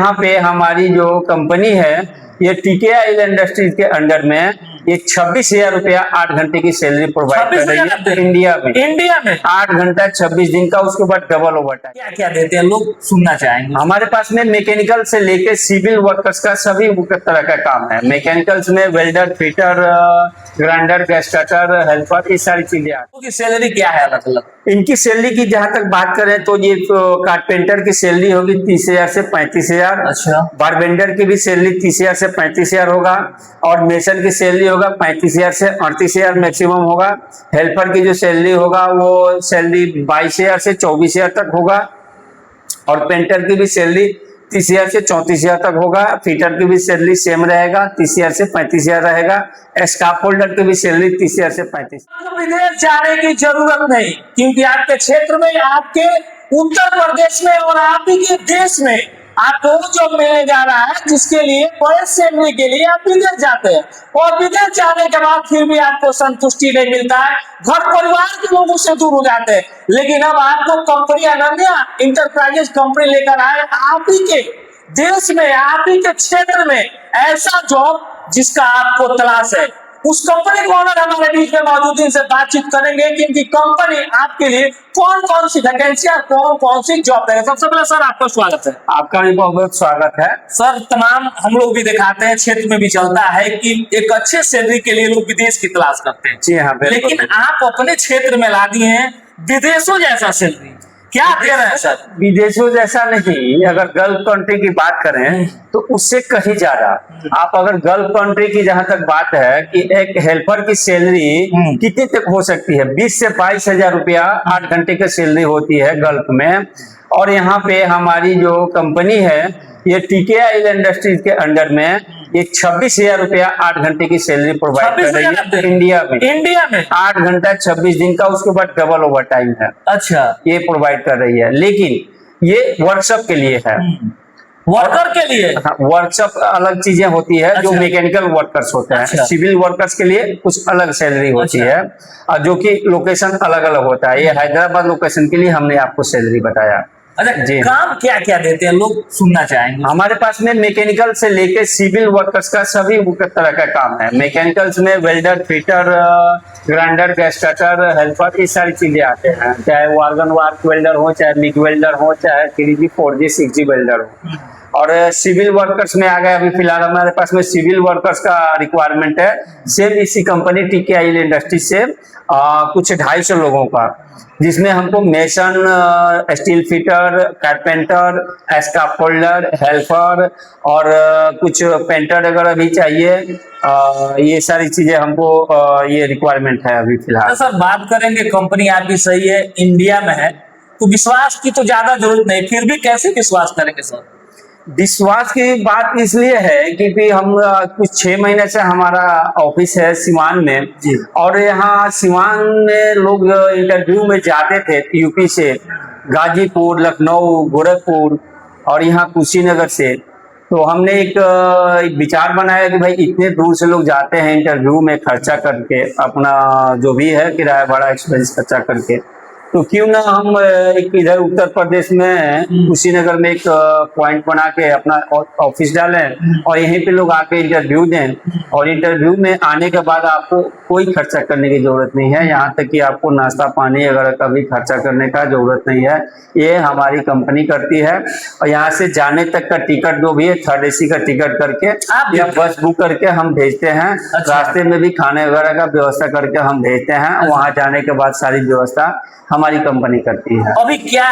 यहाँ पे हमारी जो कंपनी है ये TKI इंडस्ट्रीज के अंडर में ये 26,000 रुपया 8 घंटे की सैलरी प्रोवाइड कर रही है इंडिया में 8 घंटा 26 दिन का, उसके बाद डबल ओवर टाइम। क्या क्या देते हैं लोग सुनना चाहेंगे। हमारे पास में मैकेनिकल से लेके सिविल वर्कर्स का सभी तरह का काम है। मैकेनिकल्स में welder, fitter, grinder, gas cutter, helper, ये सारी चीजें आती है। सैलरी क्या है अलग अलग? इनकी सैलरी की जहां तक बात करें तो ये कारपेंटर की सैलरी होगी 30,000 से 35,000। अच्छा। बारबेंडर की भी सैलरी 30,000 से 35,000 होगा, और मेसन की सैलरी होगा 35,000 से 38,000 मैक्सिमम होगा। हेल्पर की जो सैलरी होगा वो सैलरी 22,000 से 24,000 तक होगा, और पेंटर की भी सैलरी 30,000 से 34,000 तक होगा। फिटर की भी सैलरी सेम रहेगा, 30,000 से 35,000 रहेगा। स्टाफ होल्डर की भी सैलरी 30,000 से 35,000। विदेश जाने की जरूरत नहीं, क्योंकि आपके क्षेत्र में, आपके उत्तर प्रदेश में और आप ही के देश में आपको जॉब मिलने जा रहा है, जिसके लिए बड़े सैलरी के लिए आप विदेश जाते हैं, और विदेश जाने के बाद फिर भी आपको संतुष्टि नहीं मिलता है, घर परिवार के लोगों से दूर हो जाते हैं। लेकिन अब आपको कंपनी अनन्या इंटरप्राइजेस कंपनी लेकर आए आप ही के देश में, आप ही के क्षेत्र में ऐसा जॉब जिसका आपको तलाश है। उस कंपनी के ओनर हमारे बीच में मौजूद, इनसे बातचीत करेंगे कि इनकी कंपनी आपके लिए कौन कौन सी वैकेंसी और कौन कौन सी जॉब देगा। सबसे पहले सर आपका स्वागत है। आपका भी बहुत बहुत स्वागत है सर। तमाम हम लोग भी दिखाते हैं, क्षेत्र में भी चलता है कि एक अच्छे सैलरी के लिए लोग विदेश की तलाश करते हैं। जी हाँ, लेकिन आप अपने क्षेत्र में ला दिए हैं विदेशों जैसा सैलरी। क्या दे रहे हैं सर? विदेशों जैसा नहीं, अगर गल्फ कंट्री की बात करें तो उससे कहीं ज्यादा। आप अगर गल्फ कंट्री की जहां तक बात है कि एक हेल्पर की सैलरी कितनी तक हो सकती है, 20 से 22,000 रुपया 8 घंटे की सैलरी होती है गल्फ में। और यहाँ पे हमारी जो कंपनी है ये TKI इंडस्ट्रीज के अंडर में ये 26,000 रुपया 8 घंटे की सैलरी प्रोवाइड कर रही है इंडिया में 8 घंटा 26 दिन का, उसके बाद डबल ओवर टाइम है। अच्छा। ये प्रोवाइड कर रही है, लेकिन ये वर्कशॉप के लिए है, वर्कर के लिए। वर्कशॉप अलग चीजें होती है। अच्छा। जो मैकेनिकल वर्कर्स होते हैं। अच्छा। सिविल वर्कर्स के लिए कुछ अलग सैलरी होती है, और जो कि लोकेशन अलग अलग होता है। ये हैदराबाद लोकेशन के लिए हमने आपको सैलरी बताया। अच्छा, काम क्या क्या देते हैं लोग सुनना चाहेंगे। हमारे पास में मैकेनिकल से लेके सिविल वर्कर्स का सभी तरह का काम है। मैकेनिकल्स में welder, fitter, grinder, gas cutter, helper, ये सारी चीजें आते हैं। चाहे वो आर्गन वार्क वेल्डर हो, चाहे मिग वेल्डर हो, चाहे 3G 4G 6G वेल्डर हो। और सिविल वर्कर्स में आ गए, अभी फिलहाल हमारे पास में सिविल वर्कर्स का रिक्वायरमेंट है। सेम इसी कंपनी TKI इंडस्ट्री से कुछ 250 लोगों का, जिसमें हमको mason, steel fitter, carpenter, staff holder, helper और कुछ पेंटर वगैरह भी चाहिए। ये सारी चीजें हमको ये रिक्वायरमेंट है अभी फिलहाल। सर बात करेंगे, कंपनी आपकी सही है, इंडिया में है, तो विश्वास की तो ज्यादा जरूरत नहीं, फिर भी कैसे विश्वास करेंगे सर? विश्वास की बात इसलिए है क्योंकि हम कुछ 6 महीने से हमारा ऑफिस है सिवान में, और यहाँ सिवान में लोग इंटरव्यू में जाते थे यूपी से, गाजीपुर, लखनऊ, गोरखपुर और यहाँ कुशीनगर से। तो हमने एक विचार बनाया कि भाई इतने दूर से लोग जाते हैं इंटरव्यू में खर्चा करके, अपना जो भी है किराया भाड़ा एक्सपेंस खर्चा करके, तो क्यों ना हम एक इधर उत्तर प्रदेश में कुशीनगर में एक पॉइंट बना के अपना ऑफिस डालें, और यहीं पे लोग आके इंटरव्यू दें, और इंटरव्यू में आने के बाद आपको कोई खर्चा करने की जरूरत नहीं है। यहाँ तक कि आपको नाश्ता पानी वगैरह का भी खर्चा करने का जरूरत नहीं है, ये हमारी कंपनी करती है। और यहाँ से जाने तक का टिकट जो भी है 3rd AC का टिकट करके या बस बुक करके हम भेजते हैं। अच्छा। रास्ते में भी खाने वगैरह का व्यवस्था करके हम भेजते हैं। अच्छा। वहाँ जाने के बाद सारी व्यवस्था हमारी कंपनी करती है। अभी क्या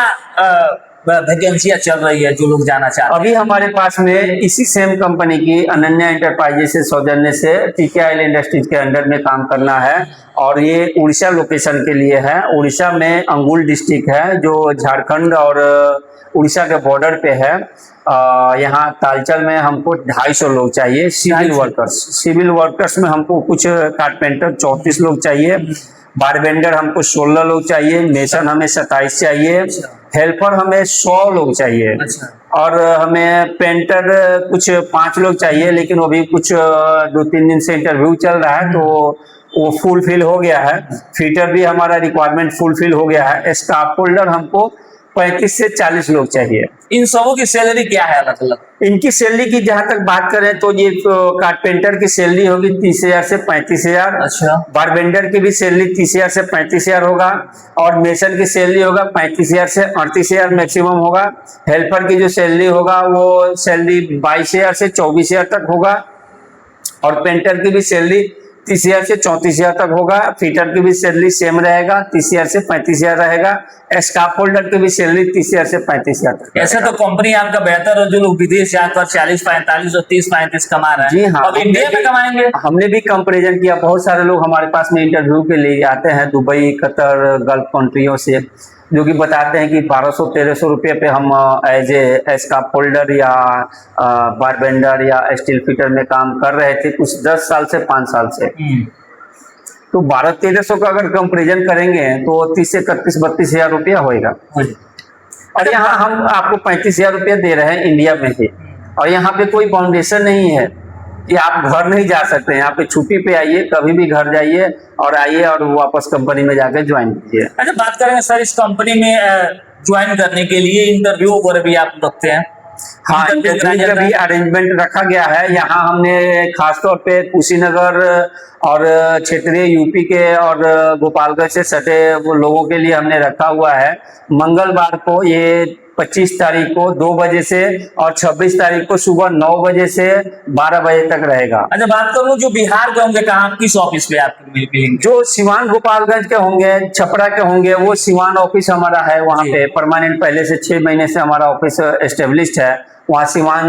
वैकेंसियां चल रही है जो लोग जाना चाहते हैं? अभी हमारे पास में इसी सेम कंपनी की अनन्या इंटरप्राइजेस से सौजन्य से TKI इंडस्ट्रीज के अंडर में काम करना है, और ये उड़ीसा लोकेशन के लिए है। उड़ीसा में अंगुल डिस्ट्रिक्ट है जो झारखंड और उड़ीसा के बॉर्डर पे है। यहाँ तालचल में हमको 250 लोग चाहिए सिविल वर्कर्स। सिविल वर्कर्स में हमको कुछ कारपेंटर 34 लोग चाहिए, बारबेंडर हमको 16 लोग चाहिए, मेसन हमें 27 चाहिए, हेल्पर हमें 100 लोग चाहिए। अच्छा। और हमें पेंटर कुछ 5 लोग चाहिए, लेकिन वो भी कुछ 2-3 दिन से इंटरव्यू चल रहा है, तो वो फुलफिल हो गया है। फिटर भी हमारा रिक्वायरमेंट फुलफिल हो गया है। स्टाफ होल्डर हमको 35 से 40 लोग चाहिए। इन सबों की सैलरी क्या है अलग अलग? इनकी सैलरी की जहां तक बात करें तो ये कारपेंटर की सैलरी होगी 30,000 से 35,000। अच्छा। बारबेंडर की भी सैलरी 30,000 से 35,000 होगा, और मेसन की सैलरी होगा 35,000 से 38,000 मैक्सिमम होगा। हेल्पर की जो सैलरी होगा वो सैलरी 22,000 से 24,000 तक होगा, और पेंटर की भी सैलरी 30,000 से 34,000 तक होगा। फिटर की भी सैलरी सेम रहेगा, 30,000 से 35,000 रहेगा। स्टाफ होल्डर की भी सैलरी 30,000 से 35,000 तक। ऐसे तो कंपनी आपका बेहतर है, जो लोग विदेश जाकर 40-45 और 30-35 कमा रहे हैं। जी हाँ, अब इंडिया में कमाएंगे। हमने भी कंपैरिजन किया। बहुत सारे लोग हमारे पास में इंटरव्यू के लिए आते हैं दुबई, कतर, गल्फ कंट्रियों से, जो कि बताते हैं कि 1200-1300 रुपये पे हम एज ए स्टाफ होल्डर या बारबेंडर या स्टील फिटर में काम कर रहे थे कुछ 10 साल से 5 साल से। तो 1200-1300 का अगर कंपेरिजन करेंगे तो 30 से 31-32 हजार रुपया होएगा। और यहाँ हम आपको 35,000 रुपया दे रहे हैं इंडिया में ही, और यहाँ पे कोई फाउंडेशन नहीं है कि आप घर नहीं जा सकते। यहाँ पे छुट्टी पे आइए, कभी भी घर जाइए और आइए और वापस कंपनी में जाकर ज्वाइन कीजिए। अच्छा, बात करेंगे सर, इस कंपनी में ज्वाइन करने के लिए इंटरव्यू वगैरह भी आप रखते हैं? हाँ, इंटरव्यू का भी अरेंजमेंट रखा गया है। यहाँ हमने खासतौर पे कुशीनगर और क्षेत्रीय यूपी के और गोपालगंज से सटे वो लोगों के लिए हमने रखा हुआ है। मंगलवार को ये 25 तारीख को 2 बजे से और 26 तारीख को सुबह 9 बजे से 12 बजे तक रहेगा। अच्छा, बात करूँ जो बिहार के होंगे, कहाँ किस ऑफिस पे आपको मिलेंगे? जो सिवान गोपालगंज के होंगे, छपरा के होंगे, वो सिवान ऑफिस हमारा है। वहाँ पे परमानेंट पहले से 6 महीने से हमारा ऑफिस एस्टेब्लिश्ड है। वहाँ सिवान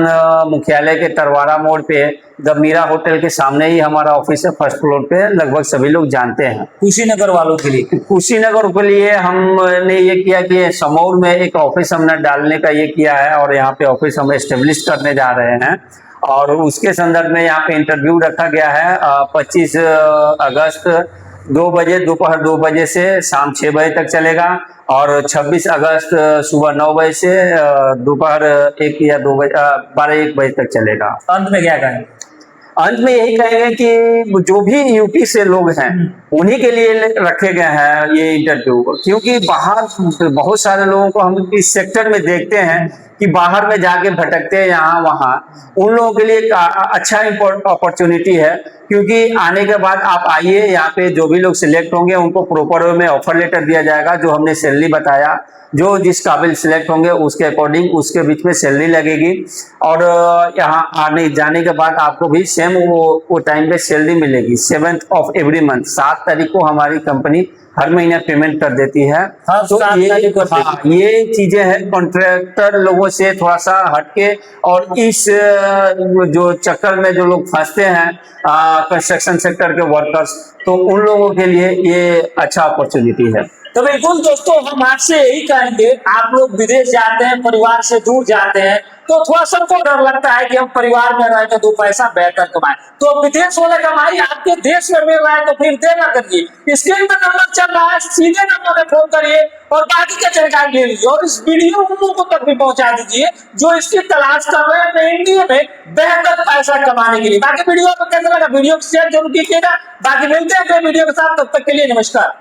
मुख्यालय के तरवारा मोड़ पे द मीरा होटल के सामने ही हमारा ऑफिस है, फर्स्ट फ्लोर पे। लगभग सभी लोग जानते हैं। कुशीनगर वालों के लिए, कुशीनगर के लिए हमने ये किया कि समौर में एक ऑफिस हमने डालने का ये किया है, और यहाँ पे ऑफिस हम एस्टेब्लिश करने जा रहे हैं। और उसके संदर्भ में यहाँ पे इंटरव्यू रखा गया है 25 अगस्त 2 बजे, दोपहर 2 बजे से शाम 6 बजे तक चलेगा, और 26 अगस्त सुबह 9 बजे से दोपहर 1 या 2 बजे 12-1 बजे तक चलेगा। अंत में क्या कहेंगे? अंत में यही कहेंगे कि जो भी यूपी से लोग हैं उन्हीं के लिए रखे गए हैं ये इंटरव्यू, क्योंकि बाहर बहुत सारे लोगों को हम इस सेक्टर में देखते हैं कि बाहर में जाके भटकते हैं यहाँ वहाँ। उन लोगों के लिए एक अच्छा अपॉर्चुनिटी है, क्योंकि आने के बाद आप आइए यहाँ पे, जो भी लोग सिलेक्ट होंगे उनको प्रॉपर वे में ऑफर लेटर दिया जाएगा, जो हमने सैलरी बताया। जो जिस काबिल सिलेक्ट होंगे उसके अकॉर्डिंग उसके बीच में सैलरी लगेगी, और यहाँ आने जाने के बाद आपको भी सेम वो टाइम पे सैलरी मिलेगी। 7th ऑफ एवरी मंथ, 7 तारीख को हमारी कंपनी हर महीने पेमेंट कर देती है। हाँ, तो ये चीजें हैं कॉन्ट्रैक्टर लोगों से थोड़ा सा हटके, और इस जो चक्कर में जो लोग फंसते हैं कंस्ट्रक्शन सेक्टर के वर्कर्स, तो उन लोगों के लिए ये अच्छा अपॉर्चुनिटी है। तो बिल्कुल दोस्तों, हम आपसे यही कहेंगे, आप लोग विदेश जाते हैं, परिवार से दूर जाते हैं, तो थोड़ा सबको डर लगता है कि हम परिवार में रहे तो 2 पैसा बेहतर कमाए। तो विदेश वाले कमाई आपके देश में मिल रहा है तो फिर देना करिए। स्क्रीन पर नंबर चल रहा है, सीधे नंबर पे फोन करिए और बाकी की जानकारी ले लीजिए, और इस वीडियो उन लोगों तक भी पहुंचा दीजिए जो इसकी तलाश कर रहे हैं अपने इंडिया में बेहतर पैसा कमाने के लिए। बाकी वीडियो आपको कैसा लगा, वीडियो को शेयर जरूर कीजिएगा। बाकी मिलते हैं अगले वीडियो के साथ, तब तक के लिए नमस्कार।